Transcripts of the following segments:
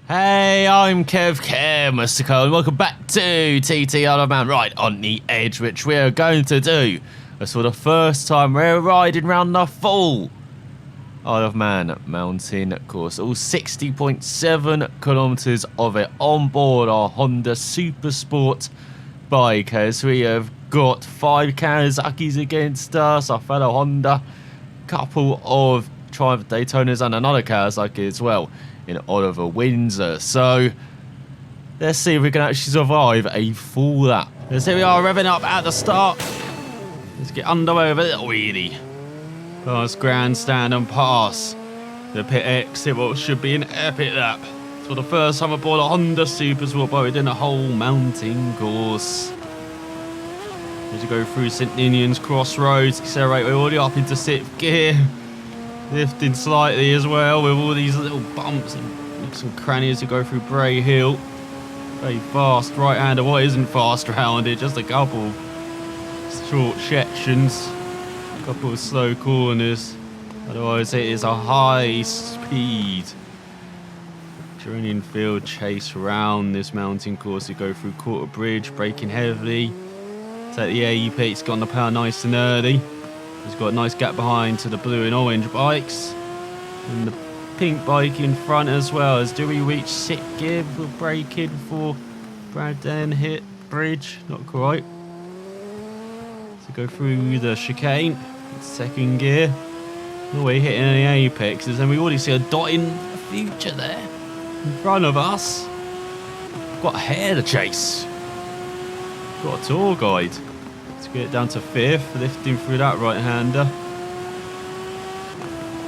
Hey, I'm Kev, Mr. Cole, and welcome back to TT Isle of Man, right on the edge, which we are going to do. As for the first time, we're riding around the full Isle of Man Mountain Course, all 60.7 kilometres of it on board our Honda Supersport bike, as we have got 5 Kawasaki's against us, our fellow Honda, couple of Triumph Daytonas and another Kawasaki as well in Oliver Windsor. So let's see if we can actually survive a full lap. Because here we are, revving up at the start. Let's get underway with a little wheelie. Past grandstand and pass the pit exit, what should be an epic lap. For the first time aboard a Honda Supersport, but we're doing a whole mountain course. As you go through St Ninian's Crossroads, accelerate, we're already up into 6th gear. Lifting slightly as well with all these little bumps and some crannies to go through Bray Hill. Very fast right-hander. What isn't fast around it? Just a couple short sections, a couple of slow corners. Otherwise, it is a high-speed journeying-field chase around this mountain course. You go through Quarter Bridge, braking heavily. Take the apex, got on the power nice and early. He's got a nice gap behind to the blue and orange bikes. And the pink bike in front as well. As do we reach 6th gear? We'll brake in for Bradden hit bridge. Not quite. So go through the chicane. 2nd gear. No way hitting any apexes. And we already see a dot in the future there. In front of us. We've got a hare to chase. Got a tour guide. Get it down to 5th, lifting through that right-hander.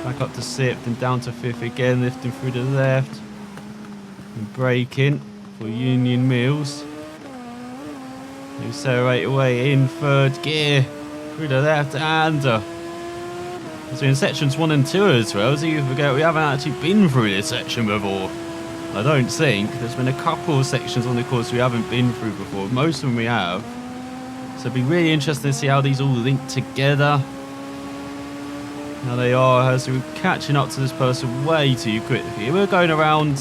Back up to 6th and down to 5th again, lifting through the left. And braking for Union Mills. You accelerate away in 3rd gear through the left-hander. So in sections 1 and 2 as well, so you forget we haven't actually been through this section before. I don't think. There's been a couple of sections on the course we haven't been through before. Most of them we have. So it'd be really interesting to see how these all link together. How they are as we're catching up to this person way too quickly. We're going around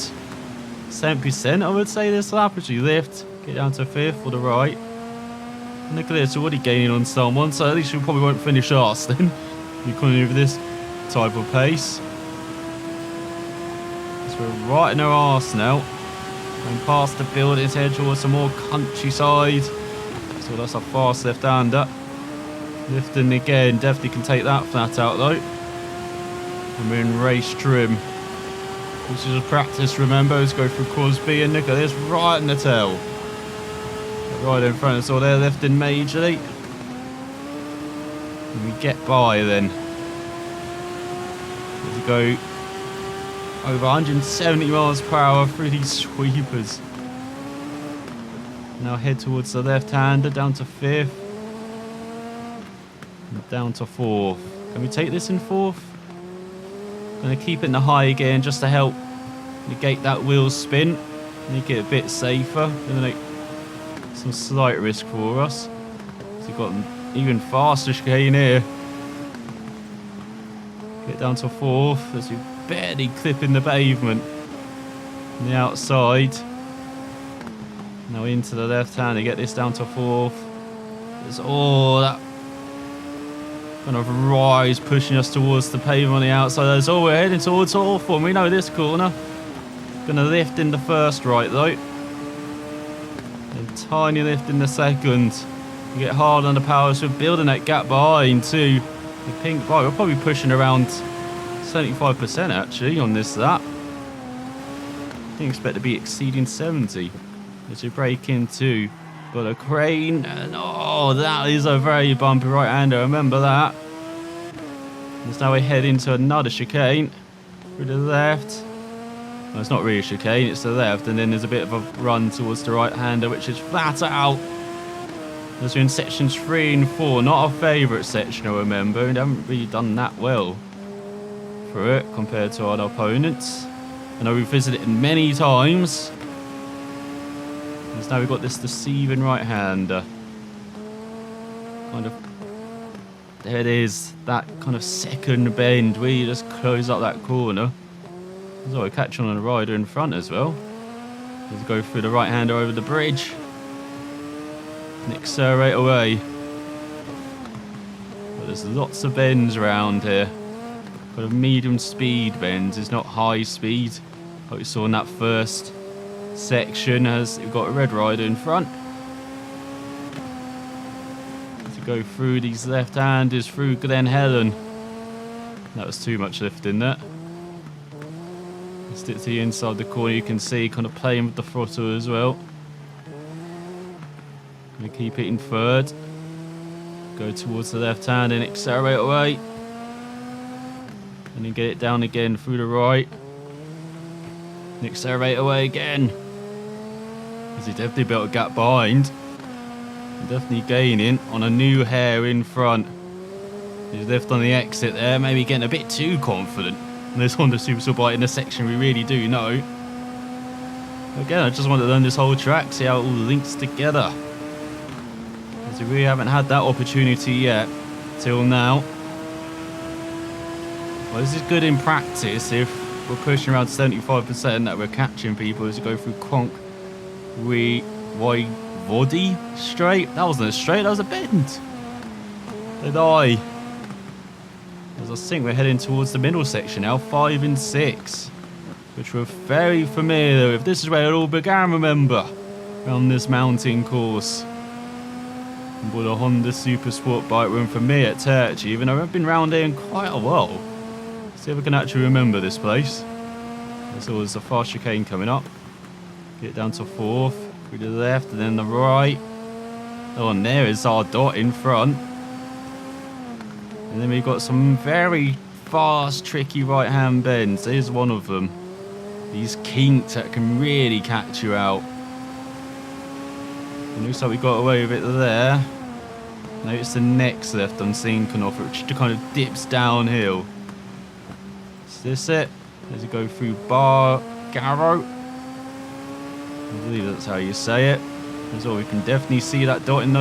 7%, I would say, this lap as we lift. Get down to 5th for the right. Nicholas already gaining on someone, so at least we probably won't finish last then. You're coming over this type of pace. So we're right in our arse now. Going past the buildings, head towards some more countryside. So that's a fast left-hander. Lifting again, definitely can take that flat out though. And we're in race trim. This is a practice, remember. Let's go through Crosby and look at this, right in the tail. Right in front of us, so they're lifting majorly. And we get by then. We go over 170 miles per hour through these sweepers. Now head towards the left-hander, down to 5th. And down to 4th. Can we take this in 4th? Going to keep it in the high again just to help negate that wheel spin. Make it a bit safer. Going to make some slight risk for us. So we've got an even faster chicane here. Get down to 4th as we barely clipping the pavement on the outside. Now into the left hand to get this down to 4th. There's all that kind of rise pushing us towards the pavement on the outside. That's all we're heading towards Hawthorne. We know this corner. Gonna lift in the first right though. And tiny lift in the second. You get hard on the power, so we're building that gap behind too. The pink bike, we're probably pushing around 75% actually on this lap. Didn't expect to be exceeding 70. As we break into, got a crane, and oh, that is a very bumpy right-hander, remember that. And now we head into another chicane, through the left. Well, it's not really a chicane, it's the left, and then there's a bit of a run towards the right-hander, which is flat out. As we're in sections 3 and 4, not our favourite section, I remember, we haven't really done that well for it compared to our opponents. I know we've visited it many times. Now we've got this deceiving right-hander. Kind of, there it is, that kind of second bend where you just close up that corner. There's always a catch on a rider in front as well. Let's go through the right hander over the bridge. And accelerate away. But there's lots of bends around here. Kind of medium speed bends, it's not high speed. Like we saw in that first section as we've got a red rider in front. To go through these left-handers through Glen Helen. That was too much lifting there. Stick to the inside the corner, you can see kind of playing with the throttle as well. Gonna keep it in third. Go towards the left hand and accelerate away. And then get it down again through the right. And accelerate away again. Because he definitely built a gap behind. And definitely gaining on a new hair in front. He's left on the exit there, maybe getting a bit too confident. And this Honda Supersport in the section we really do know. Again, I just want to learn this whole track, see how it all links together. Because we really haven't had that opportunity yet, till now. Well, this is good in practice if we're pushing around 75% that we're catching people as we go through Conk Rodeo straight. That wasn't a straight, that was a bend. Did I? As I think we're heading towards the middle section now, 5 and 6, which we're very familiar with. This is where it all began, remember, around this mountain course. And bought a Honda Supersport bike room for me at Turch, even though I've been round here in quite a while. See if I can actually remember this place. There's always a fast chicane coming up. Get down to 4th, through to the left and then the right. Oh, and there is our dot in front. And then we've got some very fast, tricky right-hand bends. There's one of them. These kinks that can really catch you out. It looks like we got away with it there. Notice the next left I'm sinking off, which kind of dips downhill. Is this it? As you go through Garrow. I believe that's how you say it. As well, we can definitely see that dot in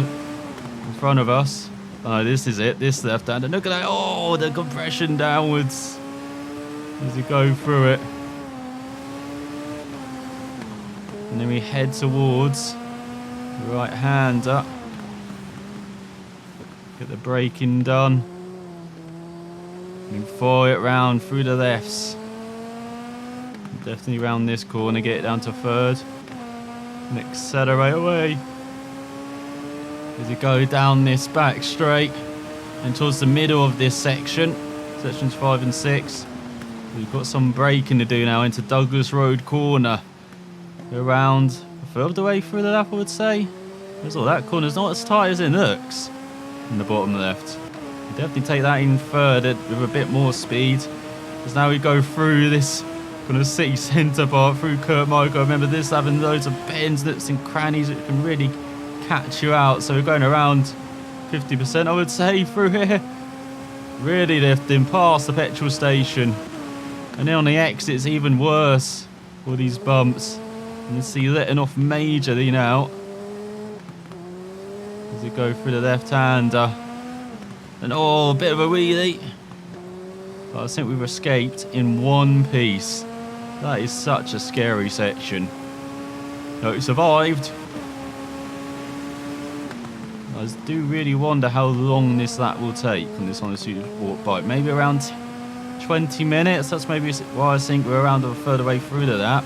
front of us. Oh, this is it, this left hand. And look at that, oh, the compression downwards as you go through it. And then we head towards the right hander. Get the braking done. And follow it round through the lefts. Definitely round this corner, get it down to 3rd. And accelerate away. As you go down this back straight and towards the middle of this section, sections 5 and 6, we've got some braking to do now into Douglas Road corner. Around a third of the way through the lap, I would say. There's all that corner's not as tight as it looks in the bottom left. You definitely take that in third with a bit more speed. Because now we go through this kind of city centre part through Kirkmichael. Remember this having loads of bends, nooks and crannies that can really catch you out. So we're going around 50%, I would say, through here. Really lifting past the petrol station. And then on the exit it's even worse. All these bumps. And you see letting off majorly now. As we go through the left-hander. And oh, a bit of a wheelie. But I think we've escaped in one piece. That is such a scary section. No, it survived. I do really wonder how long this lap will take on this Honda Supersport bike. Maybe around 20 minutes. That's maybe why I think we're around a third of the way through the lap.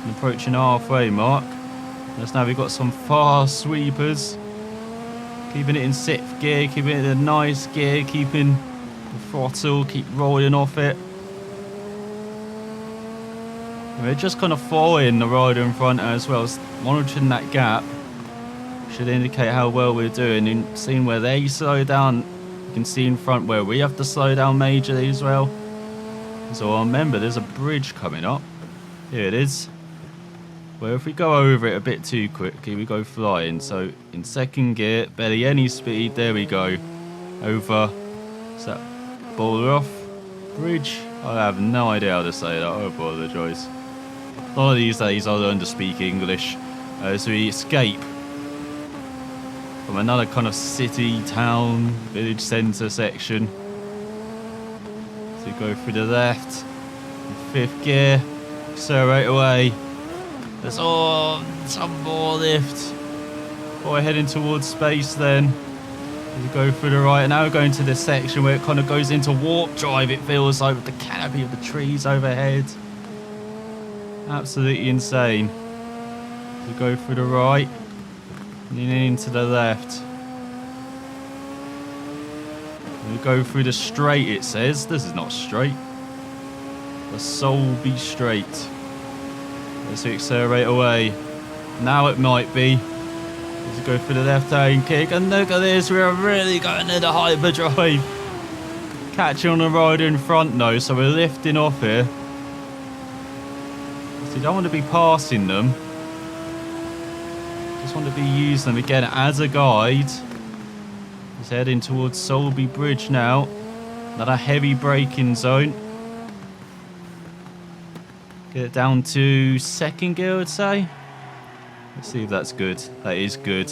And approaching the halfway mark. Just now we've got some fast sweepers. Keeping it in 6th gear, keeping it in a nice gear, keeping the throttle, keep rolling off it. And we're just kind of following the rider in front as well, monitoring that gap. Should indicate how well we're doing, and seeing where they slow down, you can see in front where we have to slow down majorly as well. So remember, there's a bridge coming up. Here it is. Where if we go over it a bit too quickly, we go flying. So in 2nd gear, barely any speed, there we go. Over, is that Boulder Off Bridge? I have no idea how to say that, I apologise. One of these days I'll learn to speak English as we escape from another kind of city, town, village centre section. So we go through the left, in 5th gear. Accelerate away. There's some more lift. We're heading towards space then. We go through the right. Now we're going to this section where it kind of goes into warp drive, it feels like, with the canopy of the trees overhead. Absolutely insane. We go through the right and then into the left. We go through the straight, it says. This is not straight. The soul be straight. Let's accelerate away. Now it might be. Let's go for the left-hand kick. And look at this. We are really going into hyperdrive. Catching on the rider in front though. So we're lifting off here. So you don't want to be passing them. Just want to be using them again as a guide. He's heading towards Solby Bridge now. Another heavy braking zone. Get it down to second gear, I'd say. Let's see if that's good. That is good.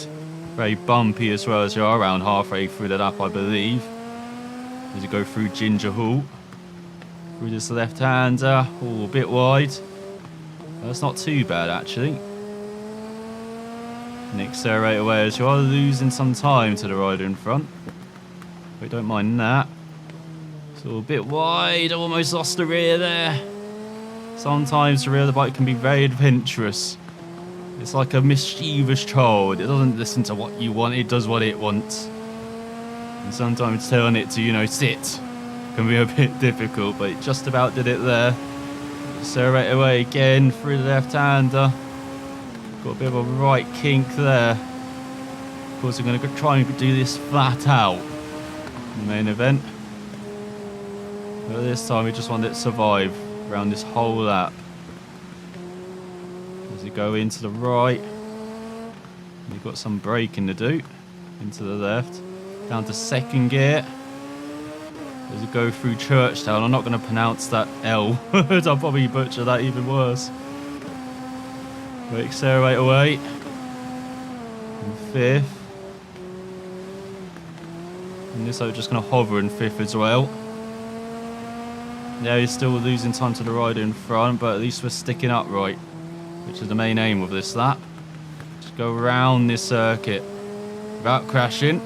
Very bumpy as well, as you are around halfway through the lap, I believe. As you go through Ginger Hall. Through this left-hander. Oh, a bit wide. That's not too bad, actually. And accelerate away as you are losing some time to the rider in front. We don't mind that. So a bit wide. Almost lost the rear there. Sometimes the rear of the bike can be very adventurous. It's like a mischievous child. It doesn't listen to what you want, it does what it wants. And sometimes telling it to, you know, sit can be a bit difficult, but it just about did it there. Accelerate away again through the left-hander. Got a bit of a right kink there. Of course, we're going to try and do this flat out in the main event. But this time we just want it to survive around this whole lap. As you go into the right, you've got some braking to do. Into the left, down to second gear. As you go through Churchtown, I'm not going to pronounce that L. I'll probably butcher that even worse. But accelerate away. In fifth. And this I'm just going to hover in fifth as well. Yeah, he's still losing time to the rider in front, but at least we're sticking upright, which is the main aim of this lap. Just go around this circuit without crashing.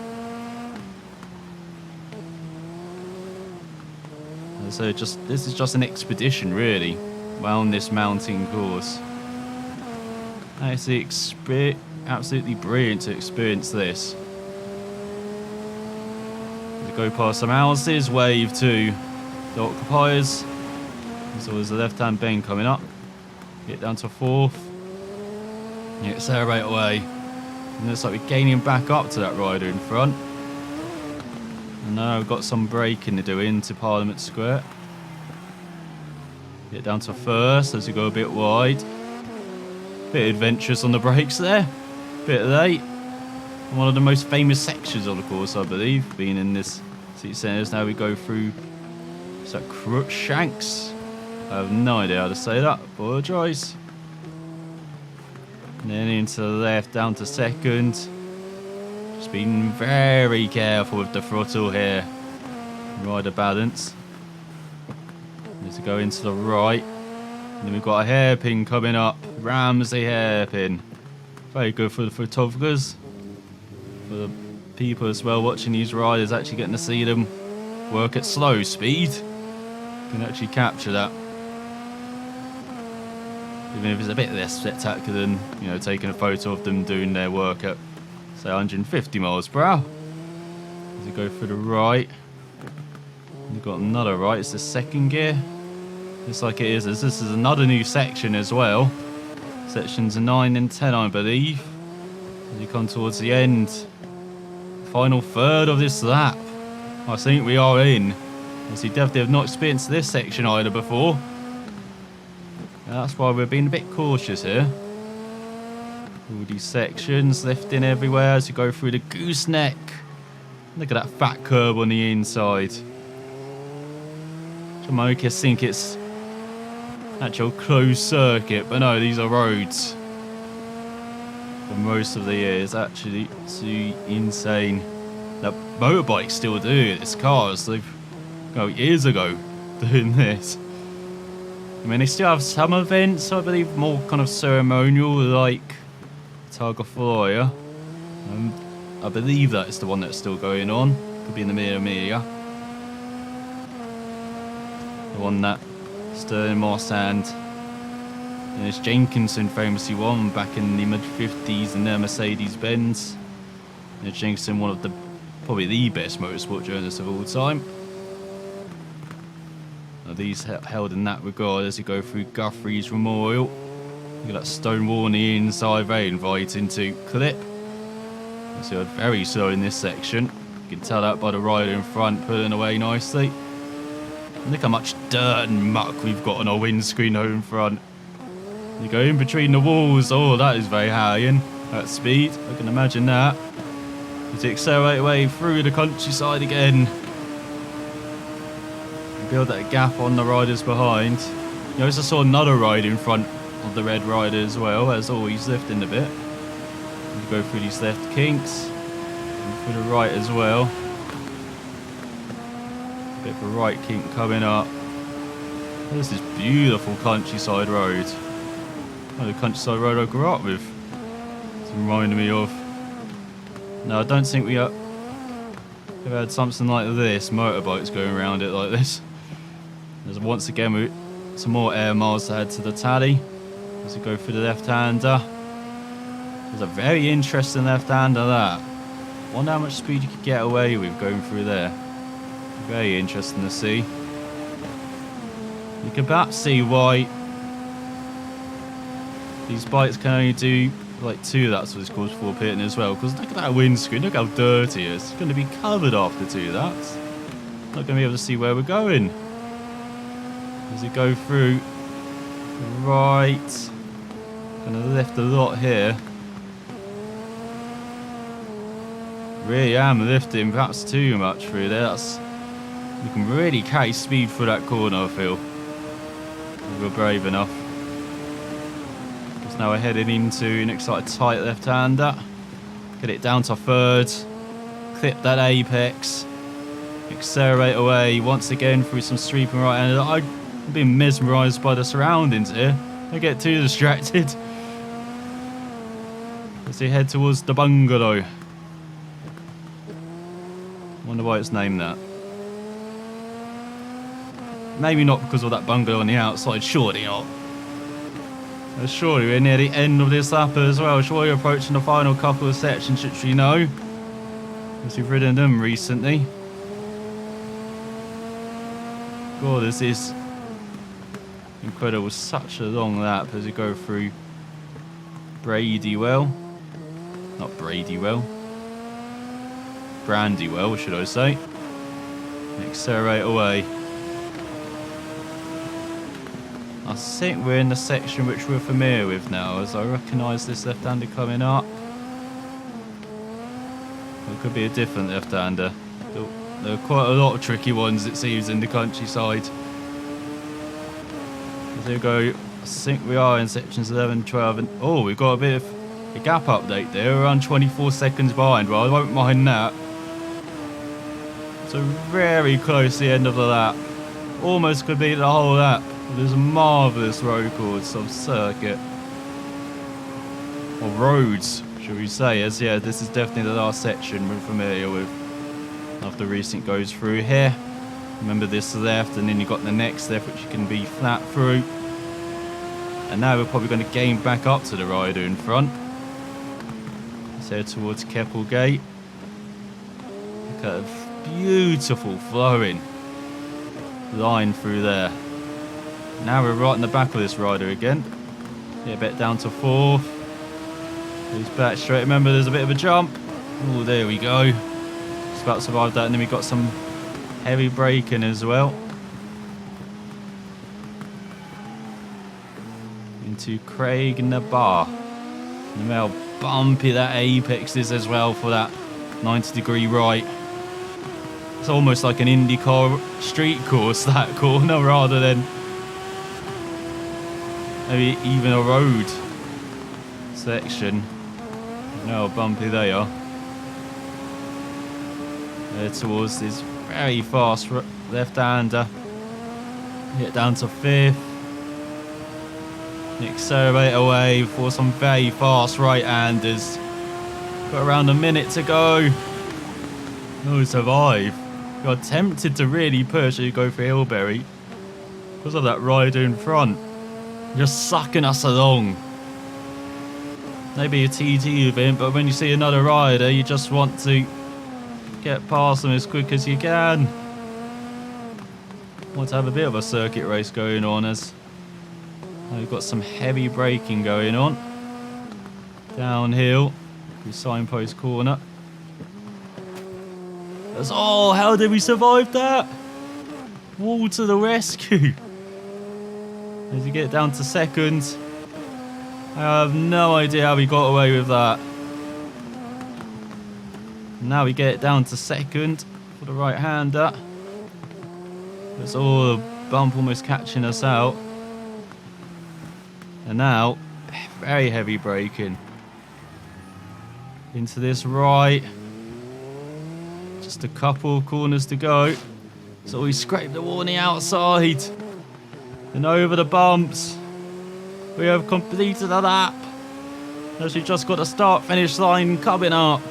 And so this is just an expedition, really, around this mountain course. It's absolutely brilliant to experience this. As you go past some houses, wave to the occupiers. So there's a left-hand bend coming up. Get down to fourth. You accelerate away. And it looks like we're gaining back up to that rider in front. And now we've got some braking to do into Parliament Square. Get down to first as you go a bit wide. Bit adventurous on the brakes there. Bit late. One of the most famous sections of the course, I believe, being in this seat centres. Now we go through. Is that Crookshanks? I have no idea how to say that. Apologise. And then into the left, down to second. Just being very careful with the throttle here. Rider balance. Need to go into the right. And then we've got a hairpin coming up. Ramsey hairpin. Very good for the photographers. For the people as well watching these riders, actually getting to see them work at slow speed. Can actually capture that. Even if it's a bit less spectacular than, you know, taking a photo of them doing their work at, say, 150 miles per hour. As you go through the right, you've got another right. It's the second gear. Looks like it is. This is another new section as well. Sections 9 and 10, I believe. As you come towards the end, final third of this lap, I think we are in. As you definitely have not experienced this section either before. And that's why we're being a bit cautious here. All these sections, lifting everywhere as you go through the gooseneck. Look at that fat curb on the inside. Jamaica think it's actual closed circuit, but no, these are roads. For most of the year, it's actually too insane. That motorbikes still do it. It's cars. They've go years ago doing this. I mean, they still have some events, I believe, more kind of ceremonial, like Tug of Fire. I believe that is the one that's still going on. Could be in the Mia. The one that Sterling Moss and Dennis Jenkinson famously won back in the mid-50s in their Mercedes-Benz. Jenkinson, one of the probably the best motorsport journalists of all time. Now these held in that regard as you go through Guthrie's Memorial. You got that stone wall on the inside, very inviting to clip. So you're very slow in this section. You can tell that by the rider in front pulling away nicely. And look how much dirt and muck we've got on our windscreen over in front. You go in between the walls. Oh, that is very harrying at speed. I can imagine that. You accelerate away through the countryside again. You build that gap on the riders behind. You notice I saw another rider in front of the red rider as well, as always lifting a bit. You go through these left kinks, and through the right as well. A bit of a right kink coming up. There's this beautiful countryside road. Oh, the countryside road I grew up with. It's reminding me of. No, I don't think we have had something like this, motorbikes going around it like this. There's once again some more air miles to add to the tally as we go through the left-hander. There's a very interesting left-hander that. Wonder how much speed you could get away with going through there. Very interesting to see. You can perhaps see why these bikes can only do like 2 laps of this course before pitting as well, because look at that windscreen, look how dirty it is. It's going to be covered after 2 laps. Not going to be able to see where we're going. As we go through right, going to lift a lot here. Really am lifting perhaps too much through there. You can really carry speed through that corner, I feel. If we're brave enough. Because now we're heading into an excited tight left-hander. Get it down to 3rd. Clip that apex. Accelerate away once again through some sweeping right-hander. I've been mesmerised by the surroundings here. Don't get too distracted. As we head towards the bungalow. Wonder why it's named that. Maybe not because of that bungalow on the outside, surely not. Surely we're near the end of this lap as well. Surely we're approaching the final couple of sections, which we know, because we've ridden them recently. God, this is incredible. Such a long lap as we go through Bradywell. Not Bradywell. Brandywell, should I say. Accelerate away. I think we're in the section which we're familiar with now, as I recognise this left-hander coming up. It could be a different left-hander. There are quite a lot of tricky ones, it seems, in the countryside. There we go. I think we are in sections 11, 12, and oh, we've got a bit of a gap update there. We're around 24 seconds behind. Well, I won't mind that. So very close to the end of the lap. Almost completed the whole lap. There's a marvellous road course of circuit. Or roads, should we say. As yeah, this is definitely the last section we're familiar with. After recent goes through here. Remember this left, and then you've got the next left which you can be flat through. And now we're probably going to gain back up to the rider in front. Let's head towards Keppel Gate. Look at a beautiful flowing line through there. Now we're right in the back of this rider again. Get a bit down to 4th. He's back straight. Remember, there's a bit of a jump. Oh, there we go. Just about to survive that, and then we got some heavy braking as well. Into Craig and the Bar. And how bumpy that apex is as well for that 90-degree right. It's almost like an IndyCar street course, that corner, rather than maybe even a road section. You know how bumpy they are. There towards this very fast left-hander. Get down to 5th. Accelerate away for some very fast right-handers. Got around a minute to go. No, survive. Got tempted to really push and go for Hillberry because of that rider in front. Just sucking us along. Maybe a TT event, but when you see another rider, you just want to get past them as quick as you can. Want to have a bit of a circuit race going on as we've got some heavy braking going on. Downhill, through signpost corner. Oh, how did we survive that? Wall to the rescue. As you get down to second, I have no idea how we got away with that. Now we get down to second for the right-hander. It's all the bump almost catching us out. And now, very heavy braking. Into this right. Just a couple of corners to go. So we scrape the wall on the outside. And over the bumps. We have completed a lap. Actually just got a start-finish line coming up.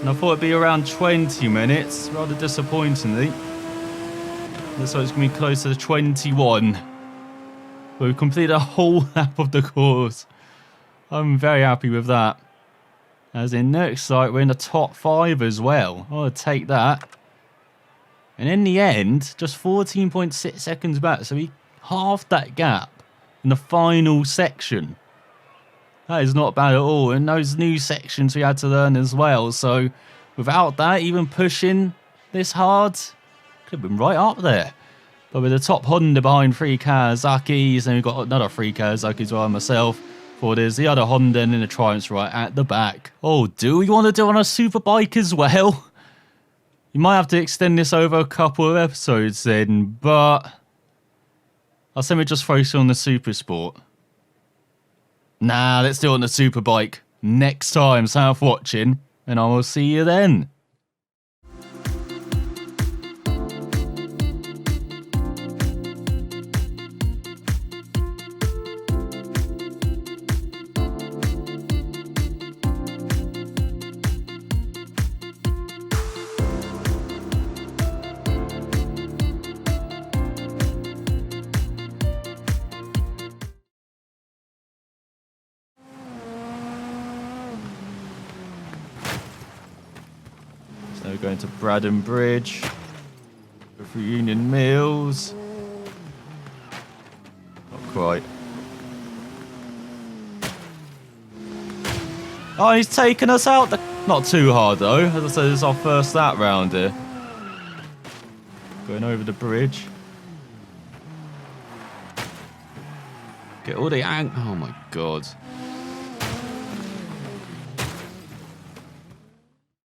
And I thought it'd be around 20 minutes, rather disappointingly. Looks like it's going to be closer to 21. But we've completed a whole lap of the course. I'm very happy with that. As in next site, we're in the top 5 as well. I'll take that. And in the end, just 14.6 seconds back. So we halved that gap in the final section. That is not bad at all. And those new sections we had to learn as well. So without that, even pushing this hard, could have been right up there. But with the top Honda behind 3 Kawasaki's, and we've got another 3 Kawasaki's while myself. For there's the other Honda and then the Triumphs right at the back. Oh, do we want to do it on a Superbike as well? You might have to extend this over a couple of episodes then, but I'll say we just focus on the Supersport. Nah, let's do it on the Superbike next time. So have watching, and I will see you then. So we're going to Braddon Bridge, go through Union Mills. Not quite. Oh, he's taken us out. Not too hard though. As I said, this is our first lap round here. Going over the bridge. Get all the oh my god.